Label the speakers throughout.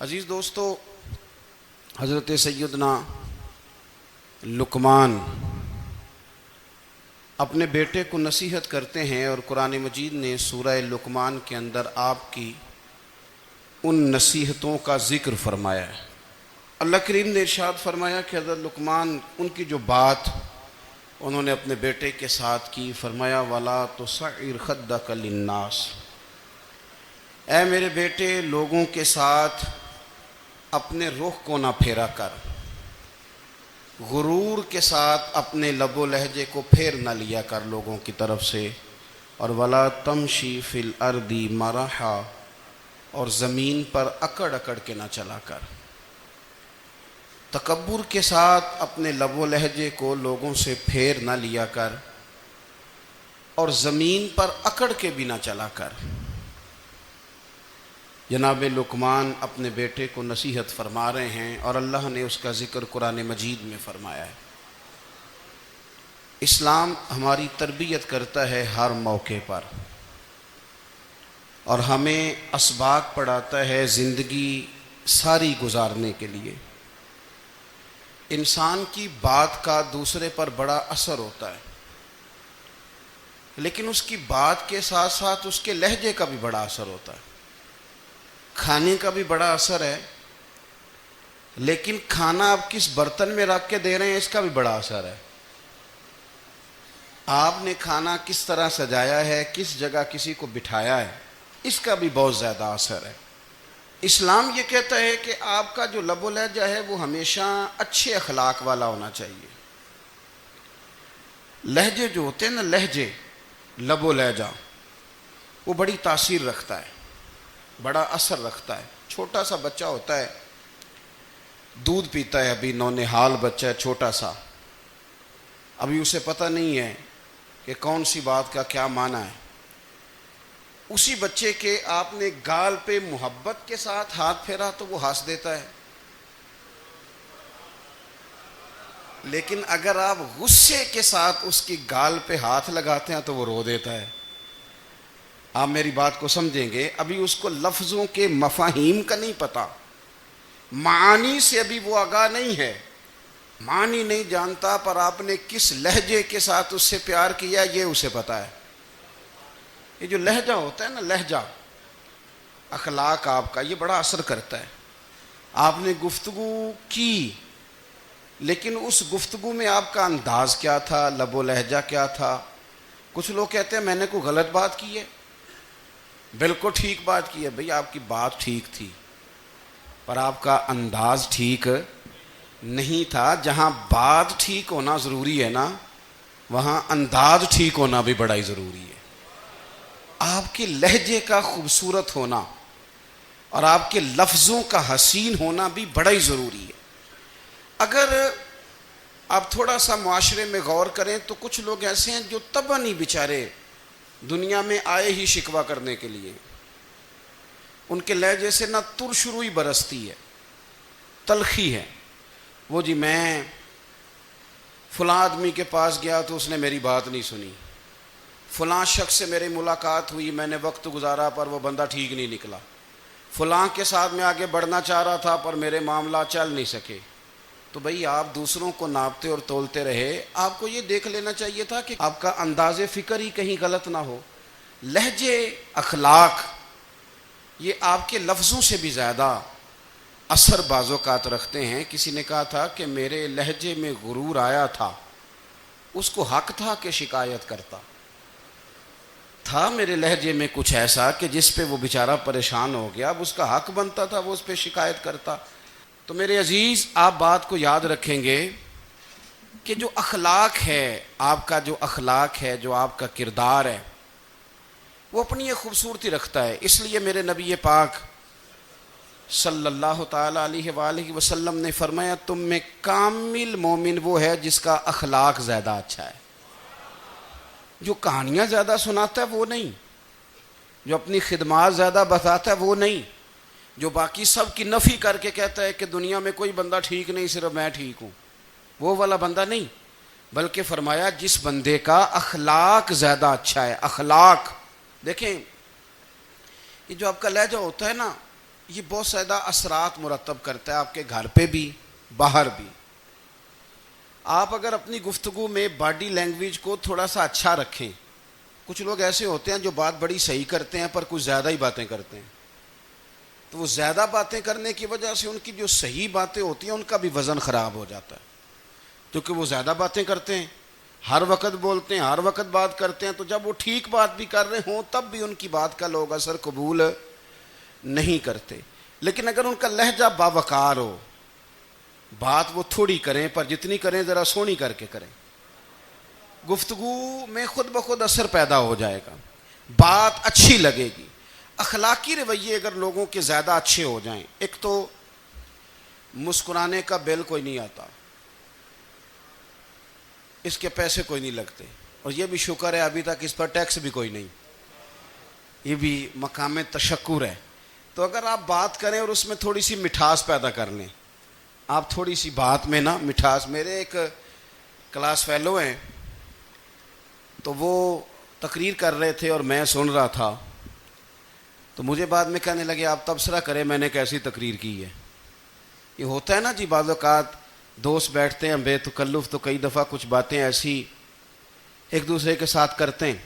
Speaker 1: عزیز دوستو، حضرت سیدنا لقمان اپنے بیٹے کو نصیحت کرتے ہیں، اور قرآن مجید نے سورہ لقمان کے اندر آپ کی ان نصیحتوں کا ذکر فرمایا ہے۔ اللہ کریم نے ارشاد فرمایا کہ حضرت لقمان ان کی جو بات انہوں نے اپنے بیٹے کے ساتھ کی، فرمایا وَلَا تُصَعِّرْ خَدَّكَ لِلنَّاسِ، اے میرے بیٹے لوگوں کے ساتھ اپنے رخ کو نہ پھیرا کر، غرور کے ساتھ اپنے لب و لہجے کو پھیر نہ لیا کر لوگوں کی طرف سے، اور وَلَا تَمْشِي فِي الْأَرْضِ مَرَحًا، اور زمین پر اکڑ اکڑ کے نہ چلا کر۔ تکبر کے ساتھ اپنے لب و لہجے کو لوگوں سے پھیر نہ لیا کر، اور زمین پر اکڑ کے بھی نہ چلا کر۔ جناب لقمان اپنے بیٹے کو نصیحت فرما رہے ہیں، اور اللہ نے اس کا ذکر قرآن مجید میں فرمایا ہے۔ اسلام ہماری تربیت کرتا ہے ہر موقع پر، اور ہمیں اسباق پڑھاتا ہے زندگی ساری گزارنے کے لیے۔ انسان کی بات کا دوسرے پر بڑا اثر ہوتا ہے، لیکن اس کی بات کے ساتھ ساتھ اس کے لہجے کا بھی بڑا اثر ہوتا ہے۔ کھانے کا بھی بڑا اثر ہے، لیکن کھانا آپ کس برتن میں رکھ کے دے رہے ہیں اس کا بھی بڑا اثر ہے۔ آپ نے کھانا کس طرح سجایا ہے، کس جگہ کسی کو بٹھایا ہے، اس کا بھی بہت زیادہ اثر ہے۔ اسلام یہ کہتا ہے کہ آپ کا جو لب و لہجہ ہے وہ ہمیشہ اچھے اخلاق والا ہونا چاہیے۔ لہجے جو ہوتے ہیں نا، لہجے، لب و لہجہ، وہ بڑی تاثیر رکھتا ہے، بڑا اثر رکھتا ہے۔ چھوٹا سا بچہ ہوتا ہے، دودھ پیتا ہے، ابھی نونہال بچہ ہے چھوٹا سا، ابھی اسے پتہ نہیں ہے کہ کون سی بات کا کیا معنی ہے۔ اسی بچے کے آپ نے گال پہ محبت کے ساتھ ہاتھ پھیرا تو وہ ہنس دیتا ہے، لیکن اگر آپ غصے کے ساتھ اس کی گال پہ ہاتھ لگاتے ہیں تو وہ رو دیتا ہے۔ آپ میری بات کو سمجھیں گے، ابھی اس کو لفظوں کے مفاہیم کا نہیں پتہ، معانی سے ابھی وہ آگاہ نہیں ہے، معنی نہیں جانتا، پر آپ نے کس لہجے کے ساتھ اس سے پیار کیا یہ اسے پتہ ہے۔ یہ جو لہجہ ہوتا ہے نا، لہجہ، اخلاق آپ کا، یہ بڑا اثر کرتا ہے۔ آپ نے گفتگو کی، لیکن اس گفتگو میں آپ کا انداز کیا تھا، لب و لہجہ کیا تھا۔ کچھ لوگ کہتے ہیں میں نے کوئی غلط بات کی ہے، بالکل ٹھیک بات کی ہے۔ بھئی آپ کی بات ٹھیک تھی، پر آپ کا انداز ٹھیک نہیں تھا۔ جہاں بات ٹھیک ہونا ضروری ہے نا، وہاں انداز ٹھیک ہونا بھی بڑا ہی ضروری ہے۔ آپ کے لہجے کا خوبصورت ہونا اور آپ کے لفظوں کا حسین ہونا بھی بڑا ہی ضروری ہے۔ اگر آپ تھوڑا سا معاشرے میں غور کریں تو کچھ لوگ ایسے ہیں جو طبعاً ہی بیچارے دنیا میں آئے ہی شکوہ کرنے کے لیے، ان کے لہجے سے نہ ترش روئی برستی ہے، تلخی ہے۔ وہ جی میں فلاں آدمی کے پاس گیا تو اس نے میری بات نہیں سنی، فلاں شخص سے میری ملاقات ہوئی، میں نے وقت گزارا پر وہ بندہ ٹھیک نہیں نکلا، فلاں کے ساتھ میں آگے بڑھنا چاہ رہا تھا پر میرے معاملات چل نہیں سکے۔ تو بھئی آپ دوسروں کو ناپتے اور تولتے رہے، آپ کو یہ دیکھ لینا چاہیے تھا کہ آپ کا انداز فکر ہی کہیں غلط نہ ہو۔ لہجے، اخلاق، یہ آپ کے لفظوں سے بھی زیادہ اثر بعض اوقات رکھتے ہیں۔ کسی نے کہا تھا کہ میرے لہجے میں غرور آیا تھا، اس کو حق تھا کہ شکایت کرتا تھا، میرے لہجے میں کچھ ایسا کہ جس پہ وہ بیچارہ پریشان ہو گیا، اب اس کا حق بنتا تھا وہ اس پہ شکایت کرتا۔ تو میرے عزیز، آپ بات کو یاد رکھیں گے کہ جو اخلاق ہے، آپ کا جو اخلاق ہے، جو آپ کا کردار ہے، وہ اپنی ایک خوبصورتی رکھتا ہے۔ اس لیے میرے نبی پاک صلی اللہ تعالیٰ علیہ وآلہ وسلم نے فرمایا تم میں کامل مومن وہ ہے جس کا اخلاق زیادہ اچھا ہے۔ جو کہانیاں زیادہ سناتا ہے وہ نہیں، جو اپنی خدمات زیادہ بتاتا ہے وہ نہیں، جو باقی سب کی نفی کر کے کہتا ہے کہ دنیا میں کوئی بندہ ٹھیک نہیں، صرف میں ٹھیک ہوں، وہ والا بندہ نہیں، بلکہ فرمایا جس بندے کا اخلاق زیادہ اچھا ہے۔ اخلاق دیکھیں، یہ جو آپ کا لہجہ ہوتا ہے نا، یہ بہت زیادہ اثرات مرتب کرتا ہے آپ کے گھر پہ بھی باہر بھی. آپ اگر اپنی گفتگو میں باڈی لینگویج کو تھوڑا سا اچھا رکھیں. کچھ لوگ ایسے ہوتے ہیں جو بات بڑی صحیح کرتے ہیں پر کچھ زیادہ ہی باتیں کرتے ہیں, تو وہ زیادہ باتیں کرنے کی وجہ سے ان کی جو صحیح باتیں ہوتی ہیں ان کا بھی وزن خراب ہو جاتا ہے, کیونکہ وہ زیادہ باتیں کرتے ہیں, ہر وقت بولتے ہیں, ہر وقت بات کرتے ہیں. تو جب وہ ٹھیک بات بھی کر رہے ہوں تب بھی ان کی بات کا لوگ اثر قبول نہیں کرتے. لیکن اگر ان کا لہجہ باوقار ہو, بات وہ تھوڑی کریں پر جتنی کریں ذرا سونی کر کے کریں, گفتگو میں خود بخود اثر پیدا ہو جائے گا, بات اچھی لگے گی. اخلاقی رویے اگر لوگوں کے زیادہ اچھے ہو جائیں, ایک تو مسکرانے کا بل کوئی نہیں آتا, اس کے پیسے کوئی نہیں لگتے, اور یہ بھی شکر ہے ابھی تک اس پر ٹیکس بھی کوئی نہیں, یہ بھی مقام تشکر ہے. تو اگر آپ بات کریں اور اس میں تھوڑی سی مٹھاس پیدا کر لیں, آپ تھوڑی سی بات میں نا مٹھاس. میرے ایک کلاس فیلو ہیں, تو وہ تقریر کر رہے تھے اور میں سن رہا تھا, تو مجھے بعد میں کہنے لگے آپ تبصرہ کریں میں نے کیسی تقریر کی ہے. یہ ہوتا ہے نا جی, بعض اوقات دوست بیٹھتے ہیں بے تکلف تو کئی دفعہ کچھ باتیں ایسی ایک دوسرے کے ساتھ کرتے ہیں.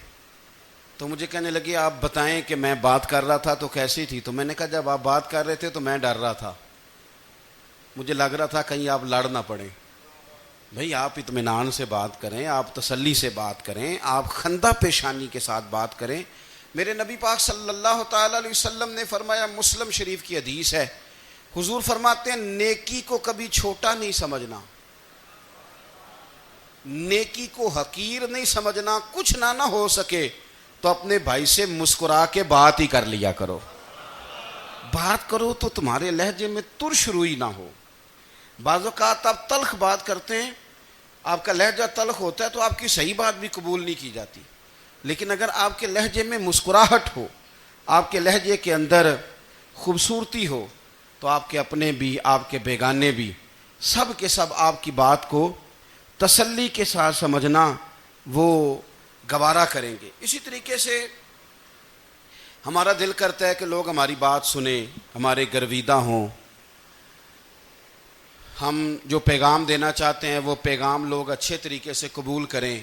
Speaker 1: تو مجھے کہنے لگے آپ بتائیں کہ میں بات کر رہا تھا تو کیسی تھی. تو میں نے کہا جب آپ بات کر رہے تھے تو میں ڈر رہا تھا, مجھے لگ رہا تھا کہیں آپ لڑ نہ پڑیں. بھئی آپ اطمینان سے بات کریں, آپ تسلی سے بات کریں, آپ خندہ پیشانی کے ساتھ بات کریں. میرے نبی پاک صلی اللہ تعالی علیہ وسلم نے فرمایا, مسلم شریف کی حدیث ہے, حضور فرماتے ہیں نیکی کو کبھی چھوٹا نہیں سمجھنا, نیکی کو حقیر نہیں سمجھنا. کچھ نہ ہو سکے تو اپنے بھائی سے مسکرا کے بات ہی کر لیا کرو, بات کرو تو تمہارے لہجے میں ترش روئی نہ ہو. بعض اوقات آپ تلخ بات کرتے ہیں, آپ کا لہجہ تلخ ہوتا ہے تو آپ کی صحیح بات بھی قبول نہیں کی جاتی. لیکن اگر آپ کے لہجے میں مسکراہٹ ہو, آپ کے لہجے کے اندر خوبصورتی ہو, تو آپ کے اپنے بھی آپ کے بیگانے بھی سب کے سب آپ کی بات کو تسلی کے ساتھ سمجھنا وہ گوارا کریں گے. اسی طریقے سے ہمارا دل کرتا ہے کہ لوگ ہماری بات سنیں, ہمارے گرویدہ ہوں, ہم جو پیغام دینا چاہتے ہیں وہ پیغام لوگ اچھے طریقے سے قبول کریں,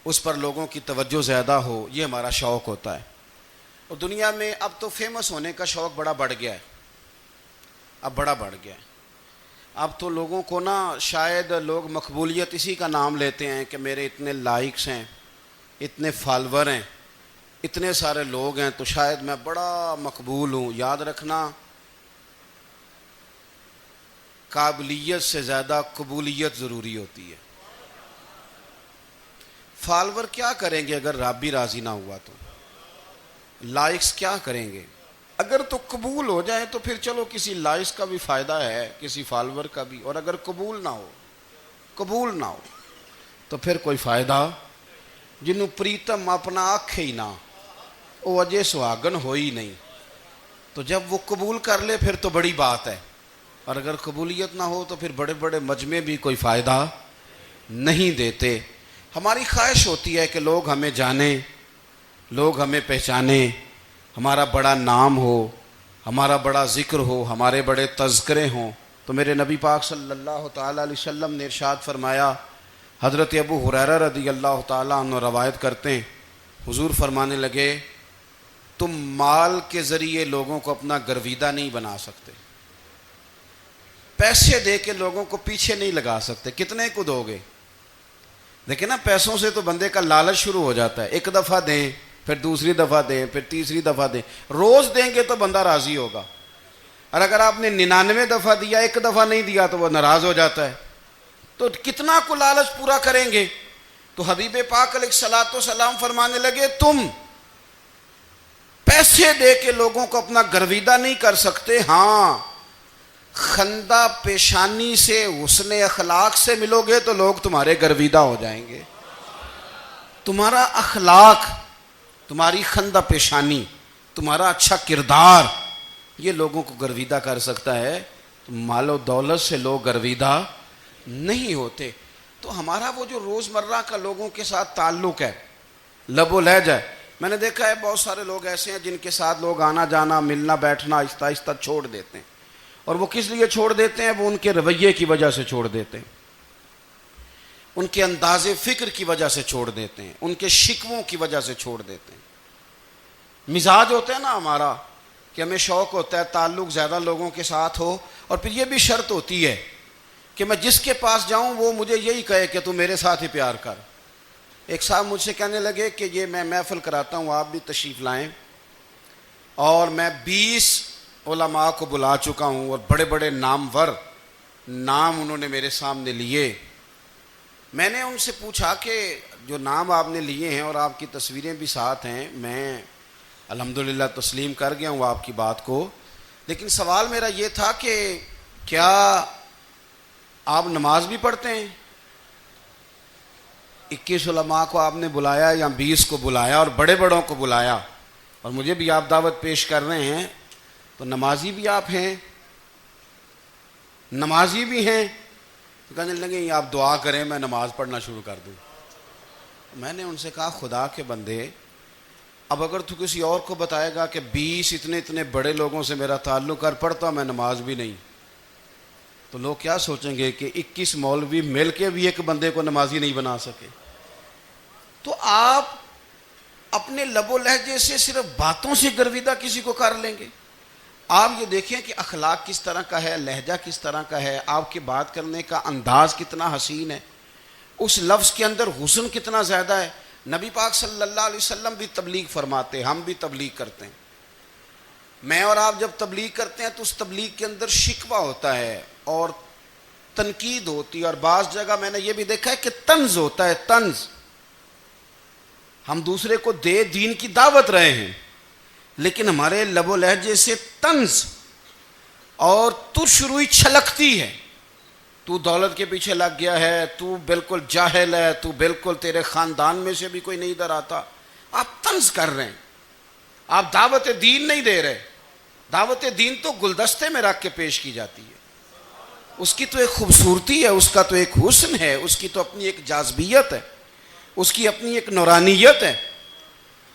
Speaker 1: اس پر لوگوں کی توجہ زیادہ ہو, یہ ہمارا شوق ہوتا ہے. اور دنیا میں اب تو فیمس ہونے کا شوق بڑا بڑھ گیا ہے, اب بڑا بڑھ گیا ہے. اب تو لوگوں کو نا شاید لوگ مقبولیت اسی کا نام لیتے ہیں کہ میرے اتنے لائکس ہیں, اتنے فالور ہیں, اتنے سارے لوگ ہیں تو شاید میں بڑا مقبول ہوں. یاد رکھنا, قابلیت سے زیادہ قبولیت ضروری ہوتی ہے. فالور کیا کریں گے اگر رب بھی راضی نہ ہوا تو, لائکس کیا کریں گے. اگر تو قبول ہو جائے تو پھر چلو کسی لائکس کا بھی فائدہ ہے, کسی فالور کا بھی. اور اگر قبول نہ ہو تو پھر کوئی فائدہ. جنوں پریتم اپنا آنکھ ہی نہ, وہ اجے سہاگن ہو ہی نہیں. تو جب وہ قبول کر لے پھر تو بڑی بات ہے, اور اگر قبولیت نہ ہو تو پھر بڑے بڑے مجمع بھی کوئی فائدہ نہیں دیتے. ہماری خواہش ہوتی ہے کہ لوگ ہمیں جانیں, لوگ ہمیں پہچانیں, ہمارا بڑا نام ہو, ہمارا بڑا ذکر ہو, ہمارے بڑے تذکرے ہوں. تو میرے نبی پاک صلی اللہ تعالیٰ علیہ وسلم نے ارشاد فرمایا, حضرت ابو ہریرہ رضی اللہ تعالیٰ عنہ روایت کرتے ہیں, حضور فرمانے لگے تم مال کے ذریعے لوگوں کو اپنا گرویدہ نہیں بنا سکتے, پیسے دے کے لوگوں کو پیچھے نہیں لگا سکتے. کتنے کو دو گے؟ دیکھیں نا, پیسوں سے تو بندے کا لالچ شروع ہو جاتا ہے. ایک دفعہ دیں, پھر دوسری دفعہ دیں, پھر تیسری دفعہ دیں. روز دیں گے تو بندہ راضی ہوگا, اور اگر آپ نے 99 دفعہ دیا, ایک دفعہ نہیں دیا تو وہ ناراض ہو جاتا ہے. تو کتنا کو لالچ پورا کریں گے. تو حبیب پاک علیہ الصلوۃ والسلام فرمانے لگے تم پیسے دے کے لوگوں کو اپنا گرویدہ نہیں کر سکتے, ہاں خندہ پیشانی سے, حسن اخلاق سے ملو گے تو لوگ تمہارے گرویدہ ہو جائیں گے. تمہارا اخلاق, تمہاری خندہ پیشانی, تمہارا اچھا کردار, یہ لوگوں کو گرویدہ کر سکتا ہے. تو مال و دولت سے لوگ گرویدہ نہیں ہوتے. تو ہمارا وہ جو روزمرہ کا لوگوں کے ساتھ تعلق ہے, لب و لہجہ, میں نے دیکھا ہے بہت سارے لوگ ایسے ہیں جن کے ساتھ لوگ آنا جانا ملنا بیٹھنا آہستہ آہستہ چھوڑ دیتے ہیں، اور وہ کس لیے چھوڑ دیتے ہیں؟ وہ ان کے رویے کی وجہ سے چھوڑ دیتے ہیں، ان کے انداز فکر کی وجہ سے چھوڑ دیتے ہیں، ان کے شکووں کی وجہ سے چھوڑ دیتے ہیں۔ مزاج ہوتا ہے نا ہمارا کہ ہمیں شوق ہوتا ہے تعلق زیادہ لوگوں کے ساتھ ہو، اور پھر یہ بھی شرط ہوتی ہے کہ میں جس کے پاس جاؤں وہ مجھے یہی کہے کہ تو میرے ساتھ ہی پیار کر۔ ایک صاحب مجھ سے کہنے لگے کہ یہ میں محفل کراتا ہوں، آپ بھی تشریف لائیں، اور میں 20 علماء کو بلا چکا ہوں، اور بڑے بڑے نامور نام انہوں نے میرے سامنے لیے۔ میں نے ان سے پوچھا کہ جو نام آپ نے لیے ہیں اور آپ کی تصویریں بھی ساتھ ہیں، میں الحمدللہ تسلیم کر گیا ہوں آپ کی بات کو، لیکن سوال میرا یہ تھا کہ کیا آپ نماز بھی پڑھتے ہیں؟ 21 علماء کو آپ نے بلایا یا 20 کو بلایا اور بڑے بڑوں کو بلایا، اور مجھے بھی آپ دعوت پیش کر رہے ہیں، تو نمازی بھی آپ ہیں؟ نمازی بھی ہیں؟ تو کہنے لگے آپ دعا کریں میں نماز پڑھنا شروع کر دوں۔ میں نے ان سے کہا خدا کے بندے، اب اگر تو کسی اور کو بتائے گا کہ 20 اتنے بڑے لوگوں سے میرا تعلق کر پڑتا میں نماز بھی نہیں، تو لوگ کیا سوچیں گے کہ 21 مولوی مل کے بھی ایک بندے کو نمازی نہیں بنا سکے۔ تو آپ اپنے لب و لہجے سے صرف باتوں سے گرویدہ کسی کو کر لیں گے؟ آپ یہ دیکھیں کہ اخلاق کس طرح کا ہے، لہجہ کس طرح کا ہے، آپ کے بات کرنے کا انداز کتنا حسین ہے، اس لفظ کے اندر حسن کتنا زیادہ ہے۔ نبی پاک صلی اللہ علیہ وسلم بھی تبلیغ فرماتے، ہم بھی تبلیغ کرتے ہیں۔ میں اور آپ جب تبلیغ کرتے ہیں تو اس تبلیغ کے اندر شکوہ ہوتا ہے اور تنقید ہوتی ہے، اور بعض جگہ میں نے یہ بھی دیکھا ہے کہ طنز ہوتا ہے، طنز۔ ہم دوسرے کو دین کی دعوت رہے ہیں، لیکن ہمارے لب و لہجے سے طنز اور ترش روئی چھلکتی ہے۔ تو دولت کے پیچھے لگ گیا ہے، تو بالکل جاہل ہے، تو بالکل تیرے خاندان میں سے بھی کوئی نہیں ادھر آتا۔ آپ طنز کر رہے ہیں، آپ دعوت دین نہیں دے رہے۔ دعوت دین تو گلدستے میں رکھ کے پیش کی جاتی ہے، اس کی تو ایک خوبصورتی ہے، اس کا تو ایک حسن ہے، اس کی تو اپنی ایک جاذبیت ہے، اس کی اپنی ایک نورانیت ہے۔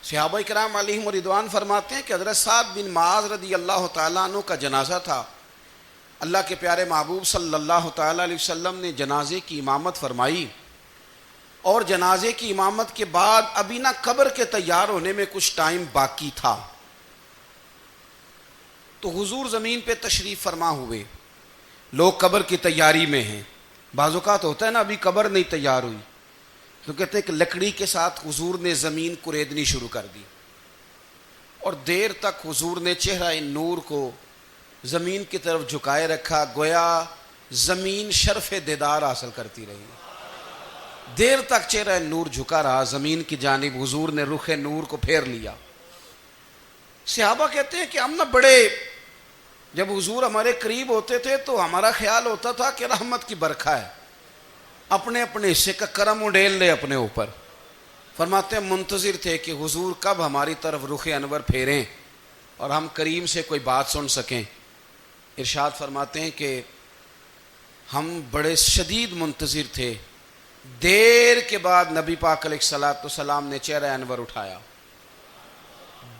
Speaker 1: صحابہ کرام علیہم رضوان فرماتے ہیں کہ حضرت سعد بن معاذ رضی اللہ تعالیٰ عنہ کا جنازہ تھا، اللہ کے پیارے محبوب صلی اللہ تعالیٰ علیہ وسلم نے جنازے کی امامت فرمائی، اور جنازے کی امامت کے بعد ابھی نہ قبر کے تیار ہونے میں کچھ ٹائم باقی تھا، تو حضور زمین پہ تشریف فرما ہوئے، لوگ قبر کی تیاری میں ہیں۔ بعض اوقات ہوتا ہے نا ابھی قبر نہیں تیار ہوئی، تو کہتے ہیں کہ لکڑی کے ساتھ حضور نے زمین کریدنی شروع کر دی، اور دیر تک حضور نے چہرہ نور کو زمین کی طرف جھکائے رکھا، گویا زمین شرف دیدار حاصل کرتی رہی۔ دیر تک چہرہ نور جھکا رہا زمین کی جانب، حضور نے رخ نور کو پھیر لیا۔ صحابہ کہتے ہیں کہ ہم نہ بڑے، جب حضور ہمارے قریب ہوتے تھے تو ہمارا خیال ہوتا تھا کہ رحمت کی برکھا ہے، اپنے اپنے حصے کا کرم اڈیل لے اپنے اوپر۔ فرماتے ہیں منتظر تھے کہ حضور کب ہماری طرف رخ انور پھیریں اور ہم کریم سے کوئی بات سن سکیں۔ ارشاد فرماتے ہیں کہ ہم بڑے شدید منتظر تھے، دیر کے بعد نبی پاک علیہ الصلوۃ والسلام نے چہرہ انور اٹھایا،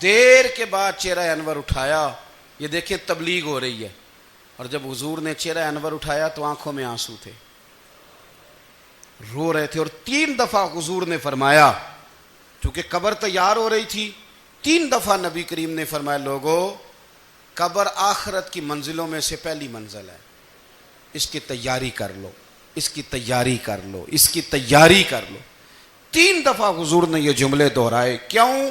Speaker 1: دیر کے بعد چہرہ انور اٹھایا۔ یہ دیکھیں تبلیغ ہو رہی ہے، اور جب حضور نے چہرہ انور اٹھایا تو آنکھوں میں آنسو تھے، رو رہے تھے، اور 3 دفعہ حضور نے فرمایا، چونکہ قبر تیار ہو رہی تھی، 3 دفعہ نبی کریم نے فرمایا لوگو قبر آخرت کی منزلوں میں سے پہلی منزل ہے، اس کی تیاری کر لو، اس کی تیاری کر لو، اس کی تیاری کر لو۔ 3 دفعہ حضور نے یہ جملے دہرائے۔ کیوں؟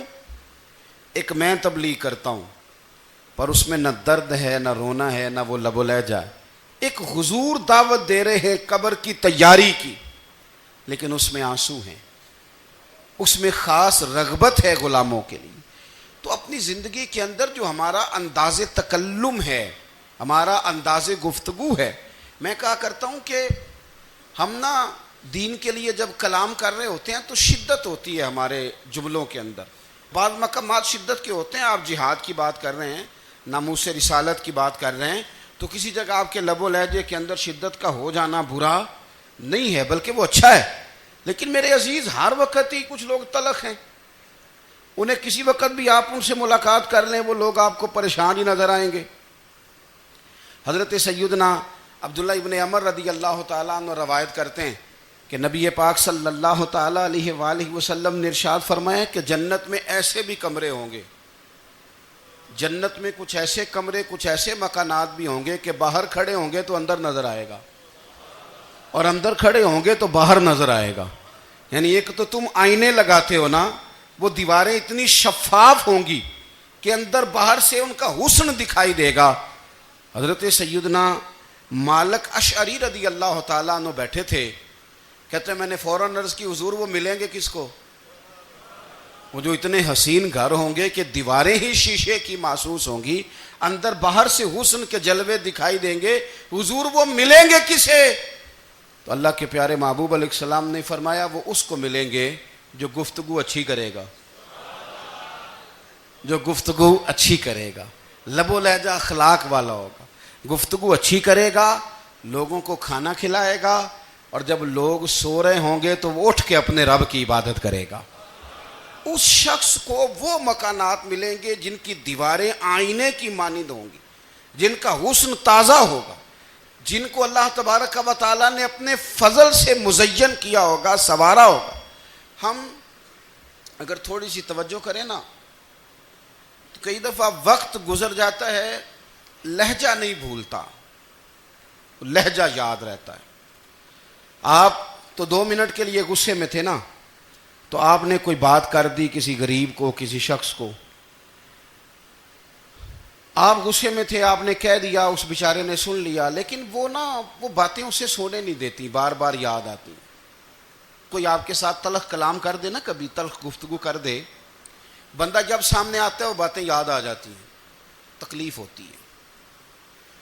Speaker 1: ایک میں تبلیغ کرتا ہوں پر اس میں نہ درد ہے، نہ رونا ہے، نہ وہ لب و لہجہ ہے۔ ایک حضور دعوت دے رہے ہیں قبر کی تیاری کی، لیکن اس میں آنسو ہیں، اس میں خاص رغبت ہے غلاموں کے لیے۔ تو اپنی زندگی کے اندر جو ہمارا انداز تکلم ہے، ہمارا انداز گفتگو ہے، میں کہا کرتا ہوں کہ ہم نا دین کے لیے جب کلام کر رہے ہوتے ہیں تو شدت ہوتی ہے ہمارے جملوں کے اندر، بعض مقامات شدت کے ہوتے ہیں۔ آپ جہاد کی بات کر رہے ہیں، ناموس رسالت کی بات کر رہے ہیں، تو کسی جگہ آپ کے لب و لہجے کے اندر شدت کا ہو جانا برا نہیں ہے، بلکہ وہ اچھا ہے۔ لیکن میرے عزیز ہر وقت ہی کچھ لوگ تلخ ہیں، انہیں کسی وقت بھی آپ ان سے ملاقات کر لیں وہ لوگ آپ کو پریشان ہی نظر آئیں گے۔ حضرت سیدنا عبداللہ ابن عمر رضی اللہ تعالیٰ عنہ روایت کرتے ہیں کہ نبی پاک صلی اللہ تعالیٰ علیہ وآلہ وسلم نے ارشاد فرمایا کہ جنت میں ایسے بھی کمرے ہوں گے، جنت میں کچھ ایسے کمرے، کچھ ایسے مکانات بھی ہوں گے کہ باہر کھڑے ہوں گے تو اندر نظر آئے گا، اور اندر کھڑے ہوں گے تو باہر نظر آئے گا۔ یعنی ایک تو تم آئینے لگاتے ہو نا، وہ دیواریں اتنی شفاف ہوں گی کہ اندر باہر سے ان کا حسن دکھائی دے گا۔ حضرت سیدنا مالک اشعری رضی اللہ تعالیٰ عنہ بیٹھے تھے، کہتے ہیں میں نے فوراً عرض کی حضور وہ ملیں گے کس کو؟ وہ جو اتنے حسین گھر ہوں گے کہ دیواریں ہی شیشے کی محسوس ہوں گی، اندر باہر سے حسن کے جلوے دکھائی دیں گے، حضور وہ ملیں گے کسے؟ تو اللہ کے پیارے محبوب علیہ السلام نے فرمایا وہ اس کو ملیں گے جو گفتگو اچھی کرے گا، جو گفتگو اچھی کرے گا، لب و لہجہ اخلاق والا ہوگا، گفتگو اچھی کرے گا، لوگوں کو کھانا کھلائے گا، اور جب لوگ سو رہے ہوں گے تو وہ اٹھ کے اپنے رب کی عبادت کرے گا۔ اس شخص کو وہ مکانات ملیں گے جن کی دیواریں آئینے کی مانند ہوں گی، جن کا حسن تازہ ہوگا، جن کو اللہ تبارک و تعالیٰ نے اپنے فضل سے مزین کیا ہوگا، سنوارا ہوگا۔ ہم اگر تھوڑی سی توجہ کریں نا تو کئی دفعہ وقت گزر جاتا ہے، لہجہ نہیں بھولتا، لہجہ یاد رہتا ہے۔ آپ تو 2 منٹ کے لیے غصے میں تھے نا، تو آپ نے کوئی بات کر دی کسی غریب کو، کسی شخص کو، آپ غصے میں تھے، آپ نے کہہ دیا، اس بیچارے نے سن لیا، لیکن وہ باتیں اسے سونے نہیں دیتی، بار بار یاد آتی۔ کوئی آپ کے ساتھ تلخ کلام کر دے نا، کبھی تلخ گفتگو کر دے، بندہ جب سامنے آتا ہے وہ باتیں یاد آ جاتی ہیں، تکلیف ہوتی ہے،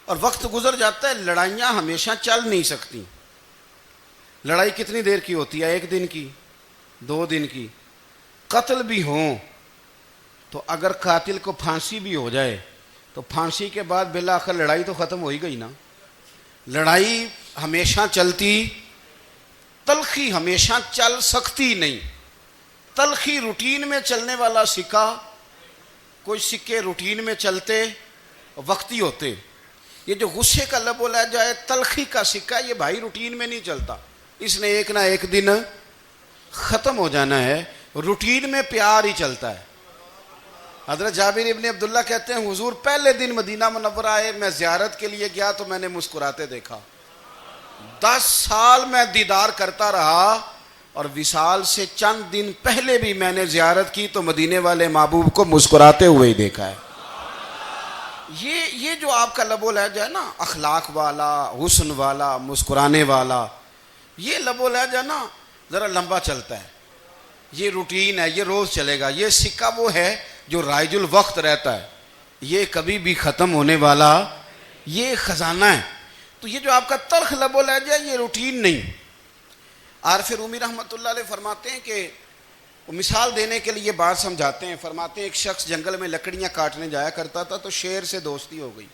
Speaker 1: اور وقت گزر جاتا ہے۔ لڑائیاں ہمیشہ چل نہیں سکتی۔ لڑائی کتنی دیر کی ہوتی ہے؟ 1 دن کی، 2 دن کی۔ قتل بھی ہوں تو اگر قاتل کو پھانسی بھی ہو جائے تو پھانسی کے بعد بالآخر لڑائی تو ختم ہو ہی گئی نا۔ لڑائی ہمیشہ چلتی، تلخی ہمیشہ چل سکتی نہیں۔ تلخی روٹین میں چلنے والا سکہ، کوئی سکے روٹین میں چلتے وقتی ہوتے، یہ جو غصے کا لب و لہجہ ہے، تلخی کا سکہ، یہ بھائی روٹین میں نہیں چلتا، اس نے ایک نہ ایک دن ختم ہو جانا ہے۔ روٹین میں پیار ہی چلتا ہے۔ حضرت جابر ابن عبداللہ کہتے ہیں حضور پہلے دن مدینہ منورہ آئے، میں زیارت کے لیے گیا تو میں نے مسکراتے دیکھا۔ 10 سال میں دیدار کرتا رہا، اور وصال سے چند دن پہلے بھی میں نے زیارت کی تو مدینے والے محبوب کو مسکراتے ہوئے ہی دیکھا ہے۔ یہ جو آپ کا لب و لہجہ ہے نا، اخلاق والا، حسن والا، مسکرانے والا، یہ لب و لہجہ نا ذرا لمبا چلتا ہے، یہ روٹین ہے، یہ روز چلے گا۔ یہ سکہ وہ ہے جو رائج الوقت رہتا ہے، یہ کبھی بھی ختم ہونے والا یہ خزانہ ہے۔ تو یہ جو آپ کا تلخ لب و لہجہ ہے، یہ روٹین نہیں۔ عارف رومی رحمۃ اللہ علیہ فرماتے ہیں کہ وہ مثال دینے کے لیے بات سمجھاتے ہیں، فرماتے ہیں ایک شخص جنگل میں لکڑیاں کاٹنے جایا کرتا تھا تو شیر سے دوستی ہو گئی،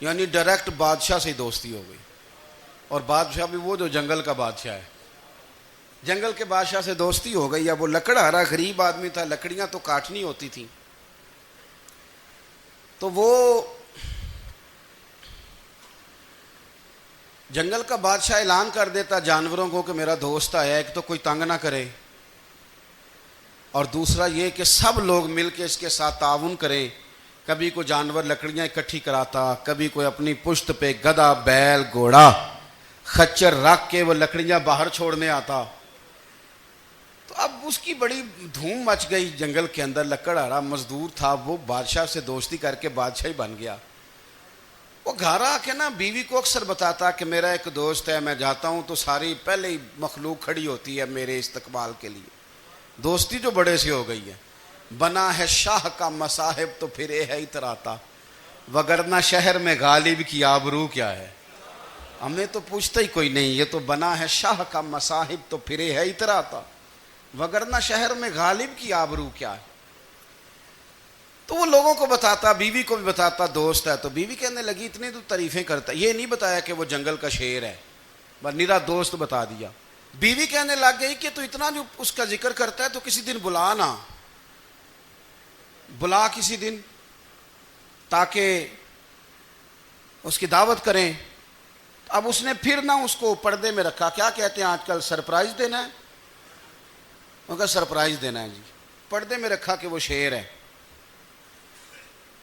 Speaker 1: یعنی ڈائریکٹ بادشاہ سے دوستی ہو گئی، اور بادشاہ بھی وہ جو جنگل کا بادشاہ ہے، جنگل کے بادشاہ سے دوستی ہو گئی۔ اب وہ لکڑہارا غریب آدمی تھا، لکڑیاں تو کاٹنی ہوتی تھیں، تو وہ جنگل کا بادشاہ اعلان کر دیتا جانوروں کو کہ میرا دوست آیا، ایک تو کوئی تنگ نہ کرے، اور دوسرا یہ کہ سب لوگ مل کے اس کے ساتھ تعاون کریں۔ کبھی کوئی جانور لکڑیاں اکٹھی کراتا، کبھی کوئی اپنی پشت پہ گدھا، بیل، گھوڑا، خچر رکھ کے وہ لکڑیاں باہر چھوڑنے آتا۔ تو اب اس کی بڑی دھوم مچ گئی جنگل کے اندر، لکڑہارا مزدور تھا، وہ بادشاہ سے دوستی کر کے بادشاہ ہی بن گیا۔ وہ گھر آ کے نا بیوی کو اکثر بتاتا کہ میرا ایک دوست ہے، میں جاتا ہوں تو ساری پہلے ہی مخلوق کھڑی ہوتی ہے میرے استقبال کے لیے۔ دوستی جو بڑے سے ہو گئی ہے، بنا ہے شاہ کا مصاحب تو پھر یہ ہے اتراتا، وگرنہ شہر میں غالب کی آبرو کیا ہے۔ ہمیں تو پوچھتا ہی کوئی نہیں، یہ تو بنا ہے شاہ کا مصاحب تو پھر یہ ہے اتراتا، وگرنہ شہر میں غالب کی آبرو کیا ہے۔ تو وہ لوگوں کو بتاتا، بیوی کو بھی بتاتا دوست ہے، تو بیوی کہنے لگی اتنی تو تعریفیں کرتا، یہ نہیں بتایا کہ وہ جنگل کا شیر ہے، بس نیرا دوست بتا دیا۔ بیوی کہنے لگ گئی کہ تو اتنا جو اس کا ذکر کرتا ہے تو کسی دن بلا نا، بلا کسی دن تاکہ اس کی دعوت کریں. اب اس نے پھر نہ اس کو پردے میں رکھا. کیا کہتے ہیں آج کل, سرپرائز دینا ہے. ان کا سرپرائز دینا ہے جی. پردے میں رکھا کہ وہ شیر ہے.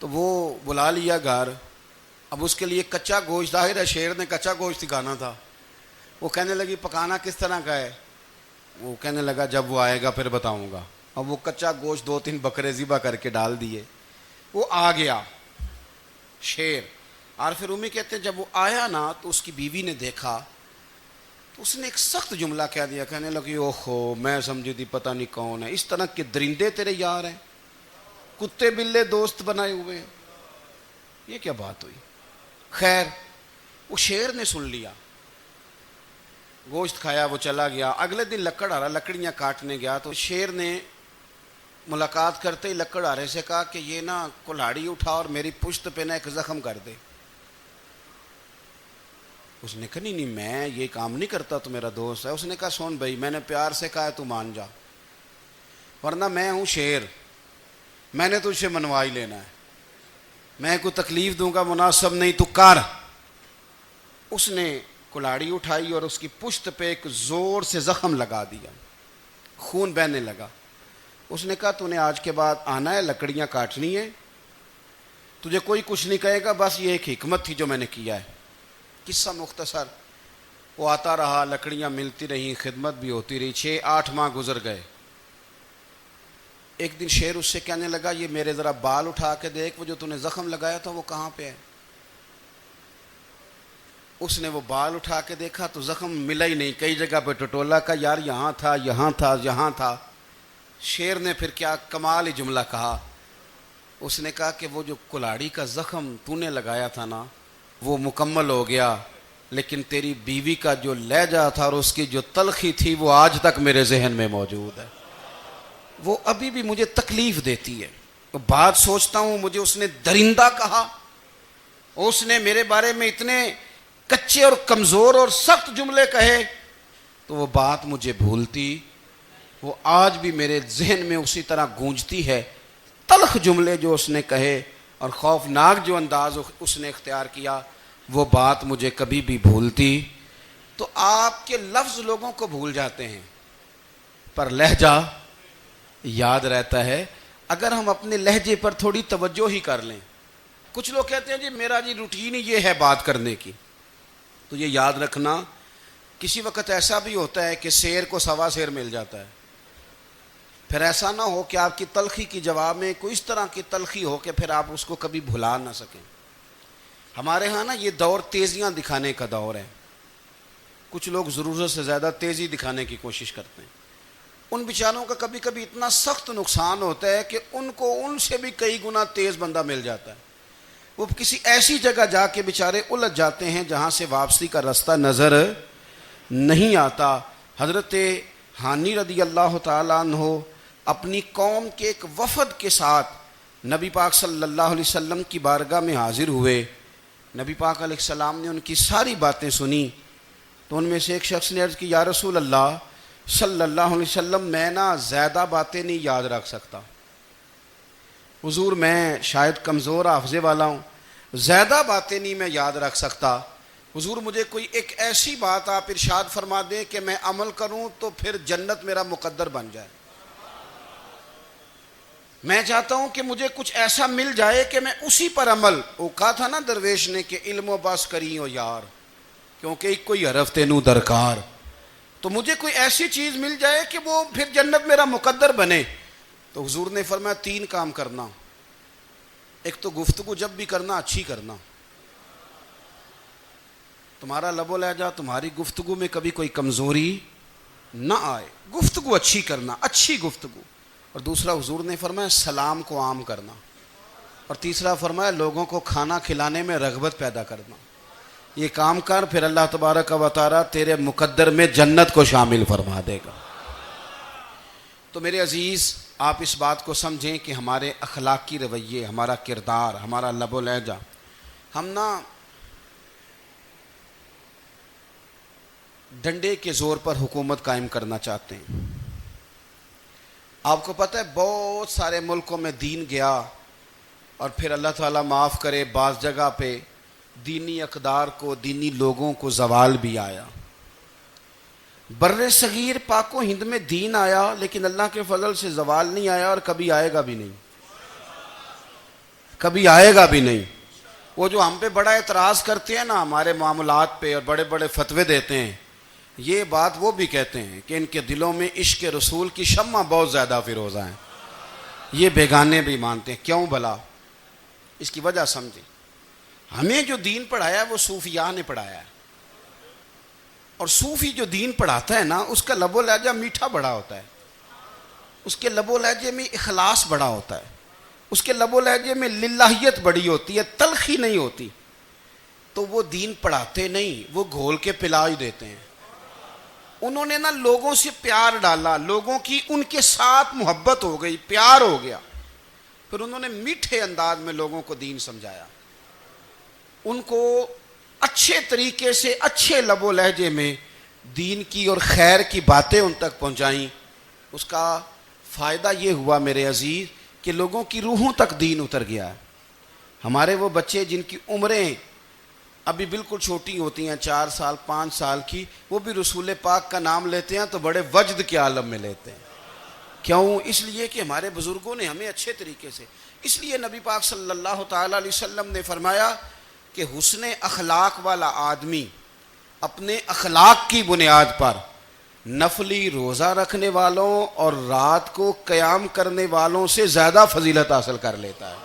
Speaker 1: تو وہ بلا لیا گھر. اب اس کے لیے کچا گوشت, ظاہر ہے شیر نے کچا گوشت سکھانا تھا. وہ کہنے لگی پکانا کس طرح کا ہے. وہ کہنے لگا جب وہ آئے گا پھر بتاؤں گا. اب وہ کچا گوشت 2-3 بکرے ذبح کر کے ڈال دیے. وہ آ گیا شیر. اور پھر امی کہتے ہیں جب وہ آیا نا تو اس کی بیوی نے دیکھا تو اس نے ایک سخت جملہ کہہ دیا. کہنے لگی اوہو میں سمجھی تھی پتہ نہیں کون ہے, اس طرح کے درندے تیرے یار ہیں, کتے بلے دوست بنائے ہوئے ہیں. یہ کیا بات ہوئی. خیر وہ شیر نے سن لیا, گوشت کھایا, وہ چلا گیا. اگلے دن لکڑ آ رہا, لکڑیاں کاٹنے گیا تو شیر نے ملاقات کرتے ہی لکڑ آرے سے کہا کہ یہ نا کلہاڑی اٹھا اور میری پشت پہ نا ایک زخم کر دے. اس نے کہا نہیں میں یہ کام نہیں کرتا, تو میرا دوست ہے. اس نے کہا سن بھائی میں نے پیار سے کہا ہے تو مان جا, ورنہ میں ہوں شیر, میں نے تجھ سے منوا ہی لینا ہے. میں کوئی تکلیف دوں گا مناسب نہیں, تو کر. اس نے کلاڑی اٹھائی اور اس کی پشت پہ ایک زور سے زخم لگا دیا, خون بہنے لگا. اس نے کہا تو نے آج کے بعد آنا ہے, لکڑیاں کاٹنی ہے, تجھے کوئی کچھ نہیں کہے گا, بس یہ ایک حکمت تھی جو میں نے کیا ہے. قصہ مختصر. وہ آتا رہا, لکڑیاں ملتی رہیں, خدمت بھی ہوتی رہی. 6-8 ماہ گزر گئے. ایک دن شیر اس سے کہنے لگا یہ میرے ذرا بال اٹھا کے دیکھ, وہ جو تو نے زخم لگایا تھا وہ کہاں پہ ہے. اس نے وہ بال اٹھا کے دیکھا تو زخم ملا ہی نہیں, کئی جگہ پہ ٹٹولا کا یار یہاں تھا یہاں تھا یہاں تھا. شیر نے پھر کیا کمال ہی جملہ کہا. اس نے کہا کہ وہ جو کلاڑی کا زخم تو نے لگایا تھا نا وہ مکمل ہو گیا, لیکن تیری بیوی کا جو لہجہ تھا اور اس کی جو تلخی تھی وہ آج تک میرے ذہن میں موجود ہے. وہ ابھی بھی مجھے تکلیف دیتی ہے. بات سوچتا ہوں مجھے اس نے درندہ کہا, اس نے میرے بارے میں اتنے کچے اور کمزور اور سخت جملے کہے, تو وہ بات مجھے بھولتی, وہ آج بھی میرے ذہن میں اسی طرح گونجتی ہے. تلخ جملے جو اس نے کہے اور خوفناک جو انداز اس نے اختیار کیا, وہ بات مجھے کبھی بھی بھولتی. تو آپ کے لفظ لوگوں کو بھول جاتے ہیں پر لہجہ یاد رہتا ہے اگر ہم اپنے لہجے پر تھوڑی توجہ ہی کر لیں. کچھ لوگ کہتے ہیں جی میرا جی روٹین ہی یہ ہے بات کرنے کی, تو یہ یاد رکھنا کسی وقت ایسا بھی ہوتا ہے کہ شیر کو سوا شیر مل جاتا ہے. پھر ایسا نہ ہو کہ آپ کی تلخی کی جواب میں کوئی اس طرح کی تلخی ہو کہ پھر آپ اس کو کبھی بھلا نہ سکیں. ہمارے ہاں نا یہ دور تیزیاں دکھانے کا دور ہے. کچھ لوگ ضرورت سے زیادہ تیزی دکھانے کی کوشش کرتے ہیں. ان بیچاروں کا کبھی کبھی اتنا سخت نقصان ہوتا ہے کہ ان کو ان سے بھی کئی گنا تیز بندہ مل جاتا ہے. وہ کسی ایسی جگہ جا کے بیچارے الجھ جاتے ہیں جہاں سے واپسی کا راستہ نظر نہیں آتا. حضرت حانی رضی اللہ تعالیٰ عنہ اپنی قوم کے ایک وفد کے ساتھ نبی پاک صلی اللہ علیہ وسلم کی بارگاہ میں حاضر ہوئے. نبی پاک علیہ السلام نے ان کی ساری باتیں سنی, تو ان میں سے ایک شخص نے عرض کی یا رسول اللہ صلی اللہ علیہ وسلم میں نا زیادہ باتیں نہیں یاد رکھ سکتا. حضور میں شاید کمزور حافظے والا ہوں, زیادہ باتیں نہیں میں یاد رکھ سکتا. حضور مجھے کوئی ایک ایسی بات آپ ارشاد فرما دیں کہ میں عمل کروں تو پھر جنت میرا مقدر بن جائے. میں چاہتا ہوں کہ مجھے کچھ ایسا مل جائے کہ میں اسی پر عمل. وہ کہا تھا نا درویش نے کہ علم و بس کری ہو یار, کیونکہ ایک کوئی حرف تینوں درکار. تو مجھے کوئی ایسی چیز مل جائے کہ وہ پھر جنت میرا مقدر بنے. تو حضور نے فرمایا 3 کام کرنا. ایک تو گفتگو جب بھی کرنا اچھی کرنا, تمہارا لب و لہجہ تمہاری گفتگو میں کبھی کوئی کمزوری نہ آئے, گفتگو اچھی کرنا, اچھی گفتگو. اور دوسرا حضور نے فرمایا سلام کو عام کرنا. اور تیسرا فرمایا لوگوں کو کھانا کھلانے میں رغبت پیدا کرنا. یہ کام کر پھر اللہ تبارک و تعالی تیرے مقدر میں جنت کو شامل فرما دے گا. تو میرے عزیز آپ اس بات کو سمجھیں کہ ہمارے اخلاقی رویے, ہمارا کردار, ہمارا لب و لہجہ, ہم نا ڈنڈے کے زور پر حکومت قائم کرنا چاہتے ہیں. آپ کو پتہ ہے بہت سارے ملکوں میں دین گیا اور پھر اللہ تعالیٰ معاف کرے بعض جگہ پہ دینی اقدار کو، دینی لوگوں کو زوال بھی آیا۔ بر صغیر پاک و ہند میں دین آیا لیکن اللہ کے فضل سے زوال نہیں آیا اور کبھی آئے گا بھی نہیں، کبھی آئے گا بھی نہیں۔ وہ جو ہم پہ بڑا اعتراض کرتے ہیں نا ہمارے معاملات پہ اور بڑے بڑے فتوے دیتے ہیں، یہ بات وہ بھی کہتے ہیں کہ ان کے دلوں میں عشق رسول کی شمع بہت زیادہ فیروزہ ہیں، یہ بیگانے بھی مانتے ہیں۔ کیوں بھلا؟ اس کی وجہ سمجھیں۔ ہمیں جو دین پڑھایا ہے وہ صوفیاء نے پڑھایا ہے، اور صوفی جو دین پڑھاتا ہے نا اس کا لب و لہجہ میٹھا بڑا ہوتا ہے، اس کے لب و لہجے میں اخلاص بڑا ہوتا ہے، اس کے لب و لہجے میں للہیت بڑی ہوتی ہے، تلخی نہیں ہوتی۔ تو وہ دین پڑھاتے نہیں، وہ گھول کے پلا ہی دیتے ہیں۔ انہوں نے نا لوگوں سے پیار ڈالا، لوگوں کی ان کے ساتھ محبت ہو گئی، پیار ہو گیا، پھر انہوں نے میٹھے انداز میں لوگوں کو دین سمجھایا، ان کو اچھے طریقے سے اچھے لب و لہجے میں دین کی اور خیر کی باتیں ان تک پہنچائیں۔ اس کا فائدہ یہ ہوا میرے عزیز کہ لوگوں کی روحوں تک دین اتر گیا ہے۔ ہمارے وہ بچے جن کی عمریں ابھی بالکل چھوٹی ہوتی ہیں، 4 سال 5 سال کی، وہ بھی رسول پاک کا نام لیتے ہیں تو بڑے وجد کے عالم میں لیتے ہیں۔ کیوں؟ اس لیے کہ ہمارے بزرگوں نے ہمیں اچھے طریقے سے، اس لیے نبی پاک صلی اللہ تعالیٰ علیہ وسلم نے فرمایا کہ حسن اخلاق والا آدمی اپنے اخلاق کی بنیاد پر نفلی روزہ رکھنے والوں اور رات کو قیام کرنے والوں سے زیادہ فضیلت حاصل کر لیتا ہے،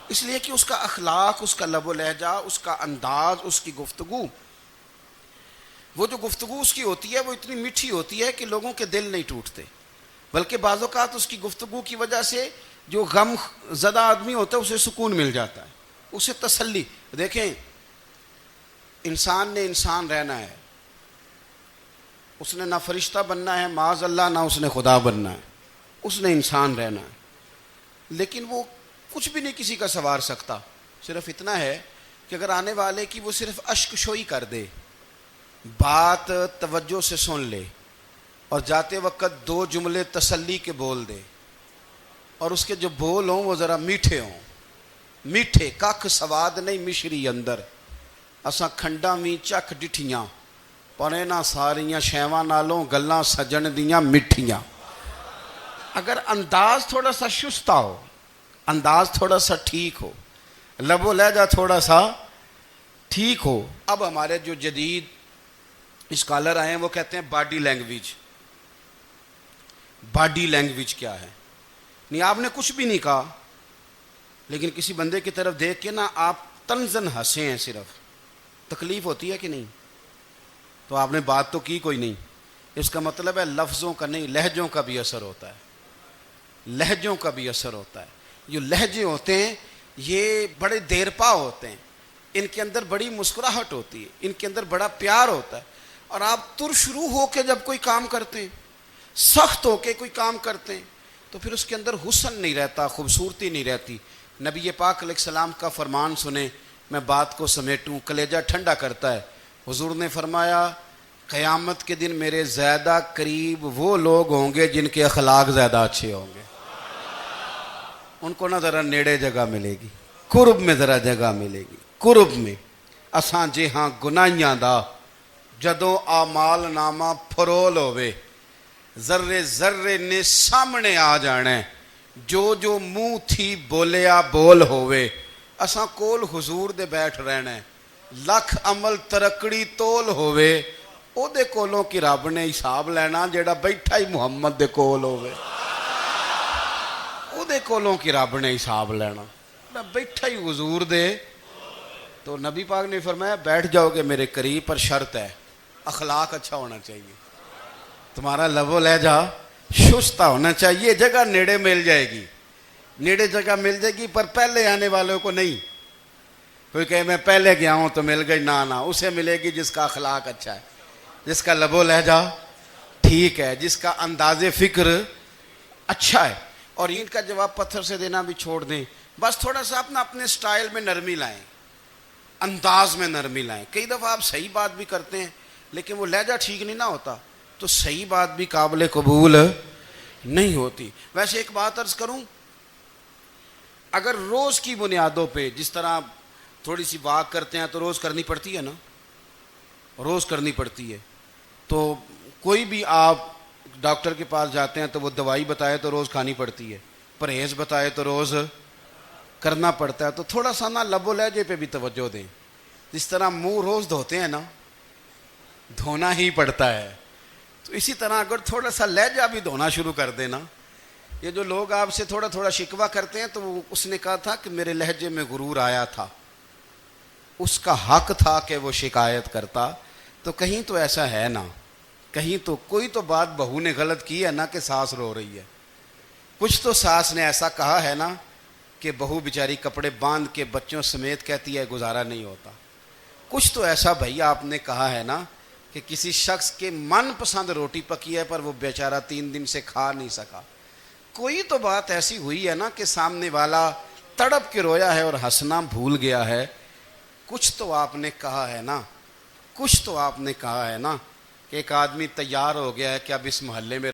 Speaker 1: اس لیے کہ اس کا اخلاق، اس کا لب و لہجہ، اس کا انداز، اس کی گفتگو، وہ جو گفتگو اس کی ہوتی ہے وہ اتنی میٹھی ہوتی ہے کہ لوگوں کے دل نہیں ٹوٹتے، بلکہ بعض اوقات اس کی گفتگو کی وجہ سے جو غم زدہ آدمی ہوتا ہے اسے سکون مل جاتا ہے، اسے تسلی۔ دیکھیں، انسان نے انسان رہنا ہے، اس نے نہ فرشتہ بننا ہے معاذ اللہ، نہ اس نے خدا بننا ہے، اس نے انسان رہنا ہے، لیکن وہ کچھ بھی نہیں کسی کا سنوار سکتا، صرف اتنا ہے کہ اگر آنے والے کی وہ صرف اشک شوئی کر دے، بات توجہ سے سن لے اور جاتے وقت 2 جملے تسلی کے بول دے، اور اس کے جو بول ہوں وہ ذرا میٹھے ہوں، میٹھے، ککھ سواد نہیں مشری اندر، اساں کھنڈاں وی چکھ ڈٹھیاں، پڑے نہ ساریاں شیواں نالوں گلاں سجن دیاں مٹھیاں۔ اگر انداز تھوڑا سا شستہ ہو، انداز تھوڑا سا ٹھیک ہو، لب و لہجہ تھوڑا سا ٹھیک ہو۔ اب ہمارے جو جدید اسکالر آئے ہیں وہ کہتے ہیں باڈی لینگویج۔ باڈی لینگویج کیا ہے؟ نہیں، آپ نے کچھ بھی نہیں کہا لیکن کسی بندے کی طرف دیکھ کے نا آپ طنزاً ہنسے ہیں، صرف تکلیف ہوتی ہے کہ نہیں؟ تو آپ نے بات تو کی کوئی نہیں، اس کا مطلب ہے لفظوں کا نہیں، لہجوں کا بھی اثر ہوتا ہے، لہجوں کا بھی اثر ہوتا ہے۔ جو لہجے ہوتے ہیں یہ بڑے دیر پا ہوتے ہیں، ان کے اندر بڑی مسکراہٹ ہوتی ہے، ان کے اندر بڑا پیار ہوتا ہے، اور آپ ترشروح ہو کے جب کوئی کام کرتے ہیں، سخت ہو کے کوئی کام کرتے ہیں، تو پھر اس کے اندر حسن نہیں رہتا، خوبصورتی نہیں رہتی۔ نبی پاک علیہ السلام کا فرمان سنیں، میں بات کو سمیٹوں، کلیجہ ٹھنڈا کرتا ہے۔ حضور نے فرمایا قیامت کے دن میرے زیادہ قریب وہ لوگ ہوں گے جن کے اخلاق زیادہ اچھے ہوں گے، ان کو نہ ذرا نیڑے جگہ ملے گی، قرب میں ذرا جگہ ملے گی، قرب میں۔ اساں جے ہاں گناہیاں دا جدوں اعمال نامہ پھرول ہوئے، ذرے ذرے نے سامنے آ جانا ہے، جو جو منہ تھی بولیا بول ہوئے، اساں کول حضور دے بیٹھ رہنا ہے، لکھ عمل ترکڑی تول ہوئے، او دے کولوں کی رب نے حساب لینا جیڑا بیٹھا ہی محمد دے کول ہوئے، او دے کولوں کی رب نے حساب لینا، بیٹھا ہی حضور دے۔ تو نبی پاک نے فرمایا بیٹھ جاؤ گے میرے قریب، پر شرط ہے اخلاق اچھا ہونا چاہیے، تمہارا لب و لہجہ شستہ ہونا چاہیے، جگہ نیڑے مل جائے گی، نیڑے جگہ مل جائے گی، پر پہلے آنے والوں کو نہیں۔ کوئی کہے میں پہلے گیا ہوں تو مل گئی، نہ اسے ملے گی جس کا اخلاق اچھا ہے، جس کا لب و لہجہ ٹھیک ہے، جس کا انداز فکر اچھا ہے۔ اور ان کا جواب پتھر سے دینا بھی چھوڑ دیں، بس تھوڑا سا اپنے سٹائل میں نرمی لائیں، انداز میں نرمی لائیں۔ کئی دفعہ آپ صحیح بات بھی کرتے ہیں لیکن وہ لہجہ ٹھیک نہیں نہ ہوتا، تو صحیح بات بھی قابل قبول نہیں ہوتی. ویسے ایک بات عرض کروں, اگر روز کی بنیادوں پہ, جس طرح تھوڑی سی واک کرتے ہیں تو روز کرنی پڑتی ہے نا, روز کرنی پڑتی ہے, تو کوئی بھی آپ ڈاکٹر کے پاس جاتے ہیں تو وہ دوائی بتائے تو روز کھانی پڑتی ہے, پرہیز بتائے تو روز کرنا پڑتا ہے. تو تھوڑا سا نا لب و لہجے پہ بھی توجہ دیں. جس طرح منہ روز دھوتے ہیں نا, دھونا ہی پڑتا ہے, تو اسی طرح اگر تھوڑا سا لہجہ بھی دھونا شروع کر دینا. یہ جو لوگ آپ سے تھوڑا تھوڑا شکوہ کرتے ہیں, تو اس نے کہا تھا کہ میرے لہجے میں غرور آیا تھا, اس کا حق تھا کہ وہ شکایت کرتا. تو کہیں تو ایسا ہے نا, کہیں تو کوئی تو بات بہو نے غلط کی ہے نا کہ ساس رو رہی ہے. کچھ تو ساس نے ایسا کہا ہے نا کہ بہو بیچاری کپڑے باندھ کے بچوں سمیت کہتی ہے گزارا نہیں ہوتا. کچھ تو ایسا بھائی آپ نے کہا ہے نا کہ کسی شخص کے من پسند روٹی پکی ہے پر وہ بیچارہ 3 دن سے کھا نہیں سکا. کوئی تو بات ایسی ہوئی ہے نا کہ سامنے والا تڑپ کے رویا ہے اور ہنسنا بھول گیا ہے. کچھ تو آپ نے کہا ہے نا, کچھ تو آپ نے کہا ہے نا کہ ایک آدمی تیار ہو گیا ہے کہ اب اس محلے میں